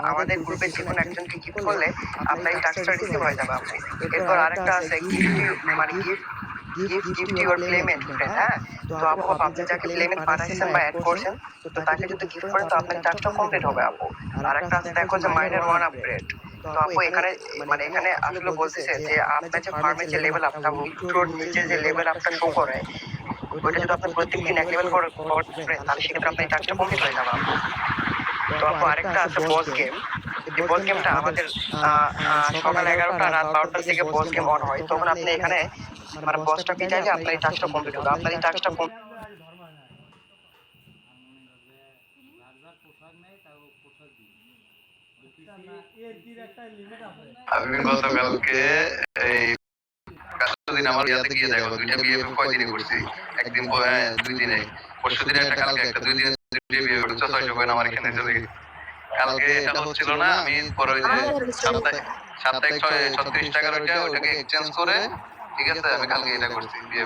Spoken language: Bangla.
আমাদের গ্রুপে যে কোনো একজনকে গিফট করলে আপনার এই টাস্কটা রিসিভ হয়ে যাবে আপু। এরপর আরেকটা আছে গিফট ইউর প্লেমেন্ট ফ্রেন্ড। হ্যাঁ, তো আপু আপনি যাকে প্লেমেন্ট পাঠাইছেন বা অ্যাড করছেন, তো তাকে যদি গিফট করেন তো আপনার টাস্কটা কমপ্লিট হবে আপু। আরেকটা আছে দেখো যে মাইনার ওয়ান আপগ্রেড। তো আপু এখানে এখানে আসলে বলতেছে যে আপনার যে ফার্মের যে লেভেল আপটা উইথড্রোর নিচে যে লেভেল আপটা শো করে, ওইটা যদি আপনি প্রত্যেকদিন এক লেভেল করে করেন তাহলে সেক্ষেত্রে আপনার এই টাস্কটা কমপ্লিট হয়ে যাবে আপু। তো আপু আরেকটা আছে বস গেম। এই বস গেমটা আমাদের সকাল 11টা রাত 12টার থেকে বস গেম অন হয়। তখন আপনি এখানে বসটা পিটাইলে আপনার এই টাস্কটা কমপ্লিট হবে। আপনার এই টাস্কটা আমি গতকালকে এই দিন আমার ইয়াতে গিয়ে দেখো দুইটা বিয়ে কয় দিনে করছি, একদিন 2 দিনে, পরশু দিনে একটা, কালকে একটা, 2 দিনে দুইটা বিয়ে করছি। 600 কয়েন আমার এখানে চলে গেছে। কালকে এটা হচ্ছিল না, আমি পরে ওই যে সাপ্তাহিক 36 টাকার ওইটাকে এক্সচেঞ্জ করে, ঠিক আছে, আমি কালকে এটা করছি বিয়ে।